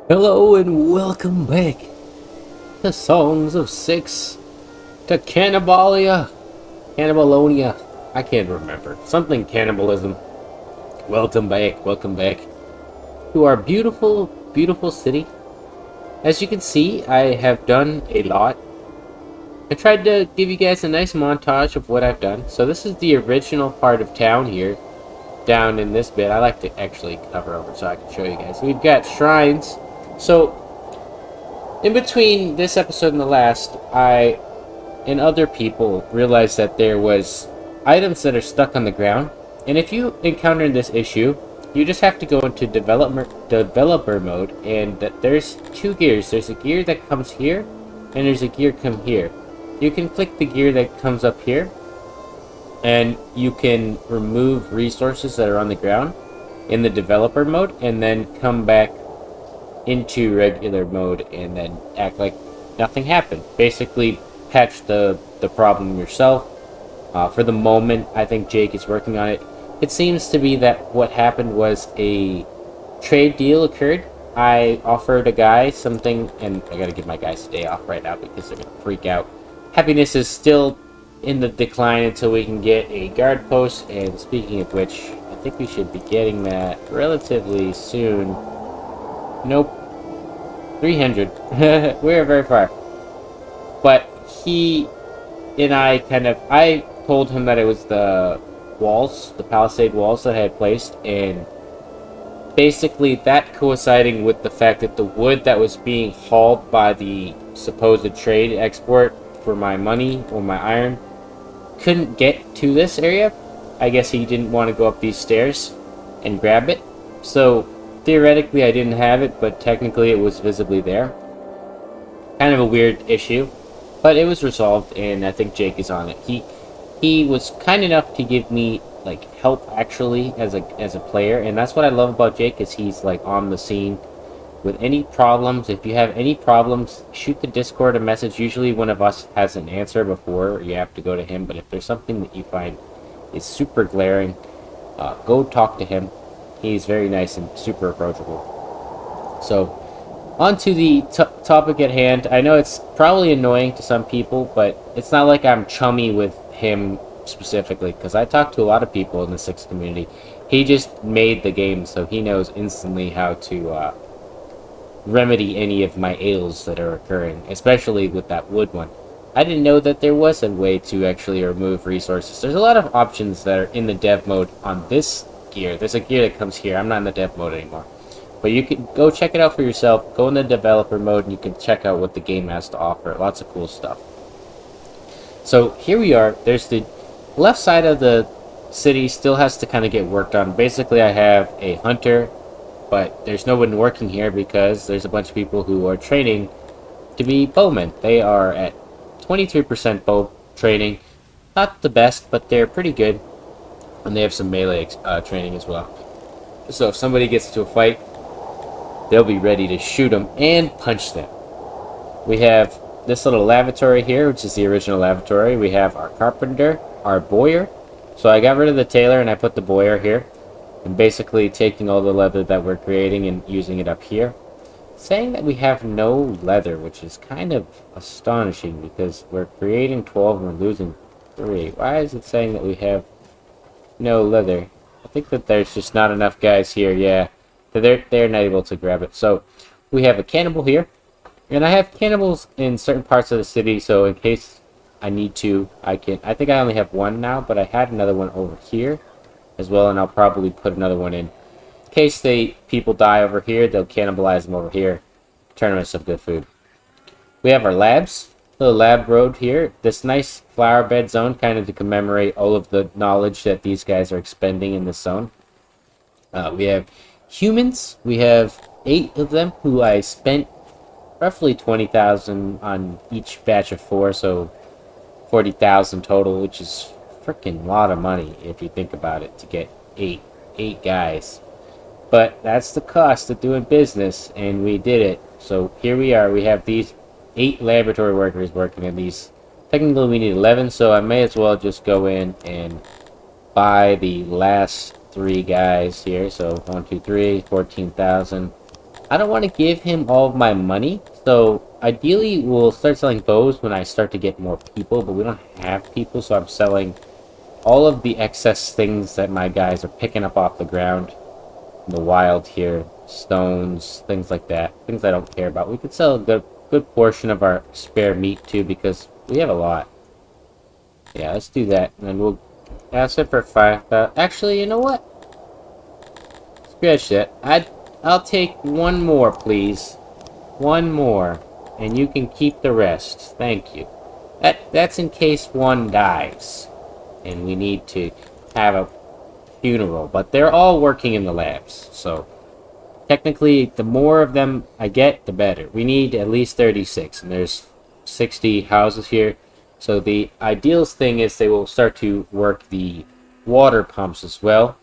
Hello and welcome back to Songs of Six, to Caannibalonia. I can't remember. Something cannibalism. Welcome back to our beautiful, beautiful city. As you can see, I have done a lot. I tried to give you guys a nice montage of what I've done. So this is the original part of town here, down in this bit. I like to actually cover over so I can show you guys. We've got shrines. So, in between this episode and the last, I and other people realized that there was items that are stuck on the ground. And if you encounter this issue, you just have to go into developer mode, and there's two gears. There's a gear that comes here, and there's a gear come here. You can click the gear that comes up here, and you can remove resources that are on the ground in the developer mode, and then come back into regular mode and then act like nothing happened. Basically, patch the problem yourself. For the moment, I think Jake is working on it. It seems to be that what happened was a trade deal occurred. I offered a guy something, and I gotta give my guys a day off right now because they're gonna freak out. Happiness is still in the decline until we can get a guard post, and speaking of which, I think we should be getting that relatively soon. Nope. 300. We're very far. But he and I I told him that it was the walls, the palisade walls that I had placed, and basically that coinciding with the fact that the wood that was being hauled by the supposed trade export for my money or my iron couldn't get to this area. I guess he didn't want to go up these stairs and grab it. So theoretically I didn't have it, but technically it was visibly there. Kind of a weird issue, but it was resolved, and I think Jake is on it. He was kind enough to give me like help actually as a player, and that's what I love about Jake, is he's like on the scene with any problems. If you have any problems, shoot the Discord a message. Usually one of us has an answer before you have to go to him, but if there's something that you find is super glaring, go talk to him. He's very nice and super approachable. So on to the topic at hand. I know it's probably annoying to some people, but it's not like I'm chummy with him specifically, because I talk to a lot of people in the 6 community. He just made the game, so he knows instantly how to remedy any of my ails that are occurring, especially with that wood one. I didn't know that there was a way to actually remove resources. There's a lot of options that are in the dev mode on this gear. There's a gear that comes here. I'm not in the dev mode anymore. But you can go check it out for yourself. Go in the developer mode and you can check out what the game has to offer. Lots of cool stuff. So here we are. There's the left side of the city still has to kind of get worked on. Basically, I have a hunter, but there's no one working here because there's a bunch of people who are training to be bowmen. They are at 23% bow training. Not the best, but they're pretty good. And they have some melee training as well. So if somebody gets into a fight, they'll be ready to shoot them and punch them. We have this little lavatory here, which is the original lavatory. We have our carpenter, our bowyer. So I got rid of the tailor and I put the bowyer here. And basically taking all the leather that we're creating and using it up here. Saying that we have no leather, which is kind of astonishing because we're creating 12 and we're losing 3. Why is it saying that we have no leather? I think that there's just not enough guys here. Yeah, they're not able to grab it. So we have a cannibal here, and I have cannibals in certain parts of the city. So in case I need to, I can. I think I only have one now, but I had another one over here as well, and I'll probably put another one in case people die over here. They'll cannibalize them over here, turn them into some good food. We have our labs, little lab road here. This nice flower bed zone, kind of to commemorate all of the knowledge that these guys are expending in this zone. We have humans. We have 8 of them who I spent roughly 20,000 on each batch of 4, so 40,000 total, which is freaking a lot of money if you think about it, to get eight guys. But that's the cost of doing business, and we did it. So here we are. We have these 8 laboratory workers working in these. Technically we need 11, so I may as well just go in and buy the last 3 guys here. So 1, 2, 3, 14,000. I don't want to give him all of my money, so ideally we'll start selling bows when I start to get more people, but we don't have people, so I'm selling all of the excess things that my guys are picking up off the ground in the wild here. Stones, things like that. Things I don't care about. We could sell a good portion of our spare meat too, because we have a lot. Yeah, let's do that, and then we'll ask it for 5. Actually, you know what? Scratch that. I'll take 1 more, please. 1 more, and you can keep the rest. Thank you. That's in case one dies, and we need to have a funeral. But they're all working in the labs, so technically, the more of them I get, the better. We need at least 36, and there's 60 houses here. So the ideal thing is they will start to work the water pumps as well.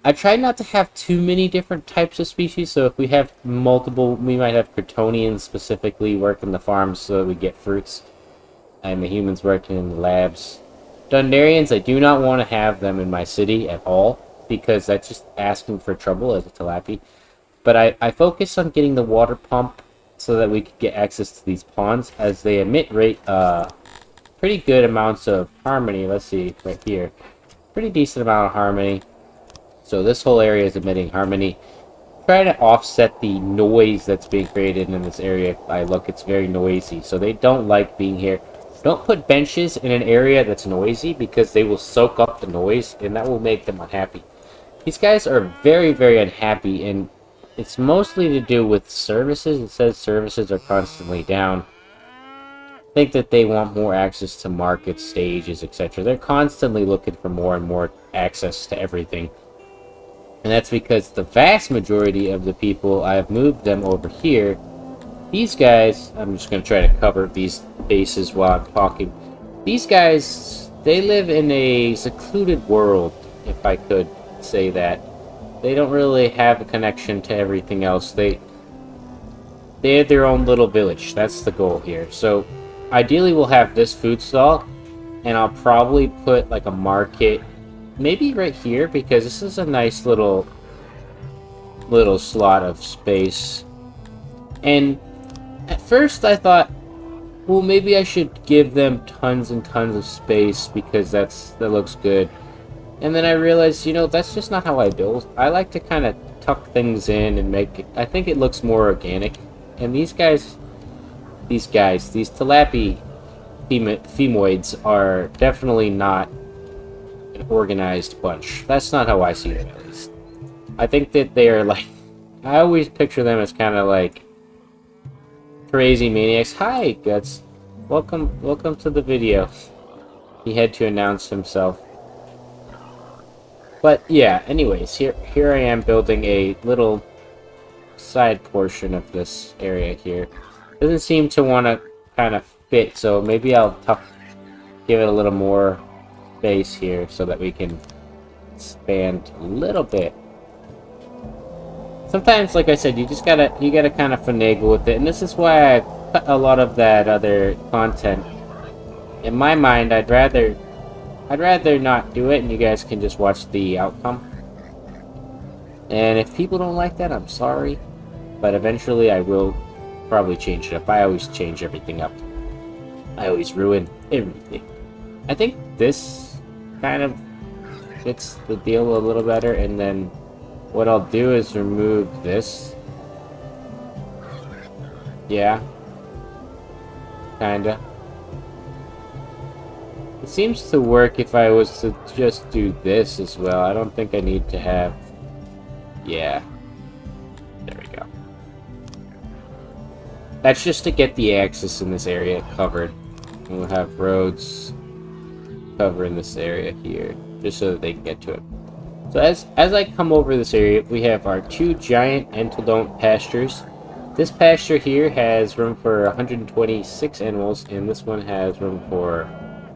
I try not to have too many different types of species, so if we have multiple, we might have Kryptonians specifically working the farms so that we get fruits. I'm a humans working in the labs. Dundarians, I do not want to have them in my city at all, because that's just asking for trouble as a Tilapi. But I focus on getting the water pump so that we could get access to these ponds, as they emit pretty good amounts of harmony. Let's see, right here. Pretty decent amount of harmony. So this whole area is emitting harmony. Try to offset the noise that's being created in this area. Look, it's very noisy, so they don't like being here. Don't put benches in an area that's noisy, because they will soak up the noise, and that will make them unhappy. These guys are very, very unhappy, and it's mostly to do with services. It says services are constantly down. I think that they want more access to markets, stages, etc. They're constantly looking for more and more access to everything. And that's because the vast majority of the people, I have moved them over here. These guys, I'm just going to try to cover these bases while I'm talking. These guys, they live in a secluded world, if I could say that. They don't really have a connection to everything else. They have their own little village. That's the goal here. So, ideally we'll have this food stall, and I'll probably put like a market maybe right here, because this is a nice little slot of space. And at first I thought, well, maybe I should give them tons and tons of space, because that looks good. And then I realized, you know, that's just not how I build. I like to kind of tuck things in and make it, I think it looks more organic. And these Tilapi femoids are definitely not an organized bunch. That's not how I see them, at least. I think that they are like, I always picture them as kind of like crazy maniacs. Hi, Guts. Welcome to the video. He had to announce himself. But yeah, anyways, here I am building a little side portion of this area here. Doesn't seem to want to kind of fit, so maybe I'll give it a little more space here so that we can expand a little bit. Sometimes, like I said, you gotta kind of finagle with it, and this is why I cut a lot of that other content. In my mind, I'd rather not do it, and you guys can just watch the outcome. And if people don't like that, I'm sorry, but eventually I will probably change it up. I always change everything up. I always ruin everything. I think this kind of fits the deal a little better, and then what I'll do is remove this. Yeah. Kinda. It seems to work if I was to just do this as well. I don't think I need to have... Yeah. There we go. That's just to get the access in this area covered. And we'll have roads covering this area here, just so that they can get to it. So as I come over this area, we have our two giant antledont pastures. This pasture here has room for 126 animals, and this one has room for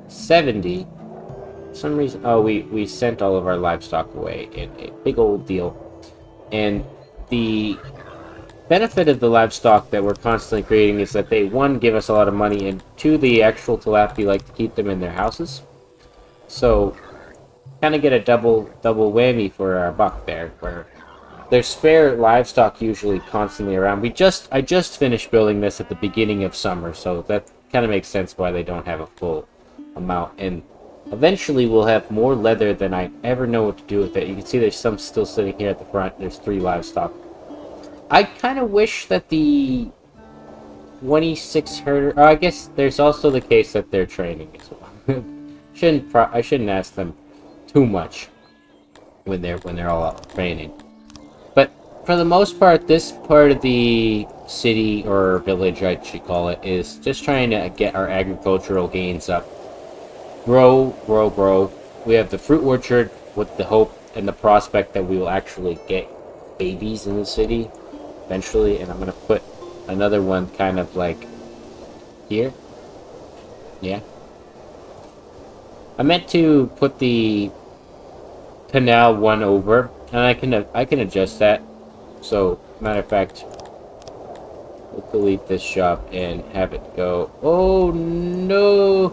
70. For some reason, oh, we sent all of our livestock away in a big old deal. And the benefit of the livestock that we're constantly creating is that they, one, give us a lot of money, and two, the actual Tilapi like to keep them in their houses. So kind of get a double whammy for our buck there, where there's spare livestock usually constantly around. I just finished building this at the beginning of summer, so that kind of makes sense why they don't have a full amount. And eventually we'll have more leather than I ever know what to do with it. You can see there's some still sitting here at the front. There's 3 livestock. I kind of wish that the 26 herder... I guess there's also the case that they're training as well. I shouldn't ask them too much when they're all out training. But for the most part, this part of the city or village, I should call it, is just trying to get our agricultural gains up. Grow. We have the fruit orchard with the hope and the prospect that we will actually get babies in the city eventually, and I'm gonna put another one kind of like here. Yeah. I meant to put the canal one over, and I can adjust that. So, matter of fact, We'll delete this shop and have it go. Oh no!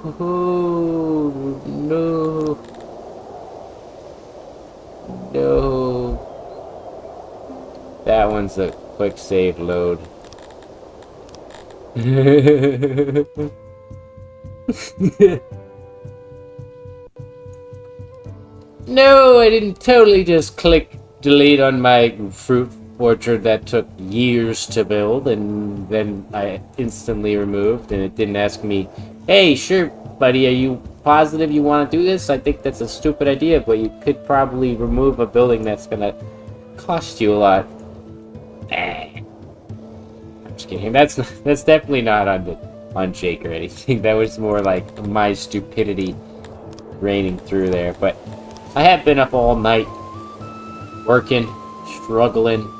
No! No! That one's a quick save load. No, I didn't totally just click delete on my fruit orchard that took years to build, and then I instantly removed, and it didn't ask me, hey, sure, buddy, are you positive you want to do this? I think that's a stupid idea, but you could probably remove a building that's gonna cost you a lot. I'm just kidding. That's definitely not on Jake or anything. That was more like my stupidity raining through there, but I have been up all night, working, struggling.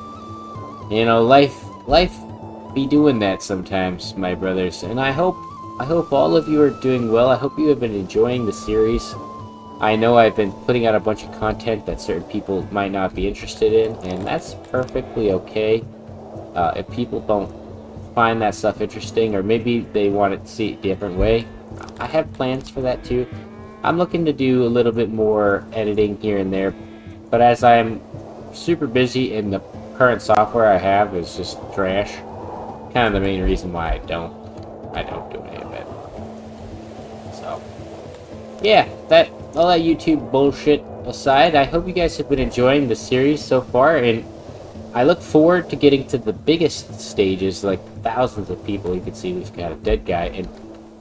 You know, life be doing that sometimes, my brothers. And I hope all of you are doing well. I hope you have been enjoying the series. I know I've been putting out a bunch of content that certain people might not be interested in, and that's perfectly okay. If people don't find that stuff interesting, or maybe they want to see it a different way, I have plans for that too. I'm looking to do a little bit more editing here and there, but as I'm super busy and the current software I have is just trash, kind of the main reason why I don't do any of it. So, yeah, all that YouTube bullshit aside, I hope you guys have been enjoying the series so far, and I look forward to getting to the biggest stages, like thousands of people. You can see we've got a dead guy, and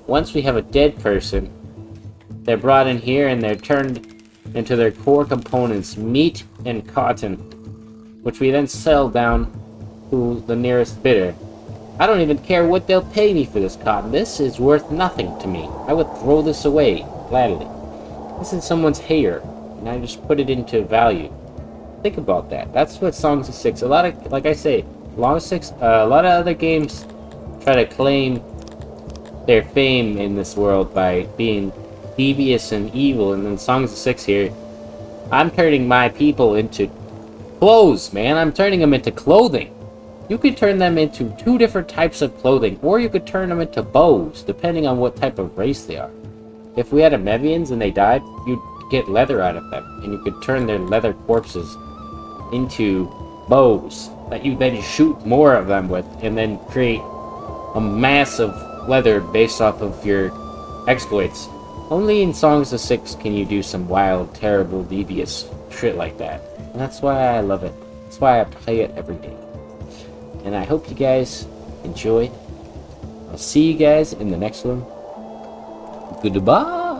once we have a dead person, they're brought in here and they're turned into their core components, meat and cotton, which we then sell down to the nearest bidder. I don't even care what they'll pay me for this cotton. This is worth nothing to me. I would throw this away, gladly. This is someone's hair, and I just put it into value. Think about that. That's what Songs of Six, like I say, a lot of other games try to claim their fame in this world by being devious and evil, and then Songs of Six here, I'm turning my people into clothes, man. I'm turning them into clothing. You could turn them into two different types of clothing, or you could turn them into bows, depending on what type of race they are. If we had Amevians and they died, you'd get leather out of them, and you could turn their leather corpses into bows that you then shoot more of them with, and then create a mass of leather based off of your exploits. Only in Songs of Six can you do some wild, terrible, devious shit like that. And that's why I love it. That's why I play it every day. And I hope you guys enjoy. I'll see you guys in the next one. Goodbye!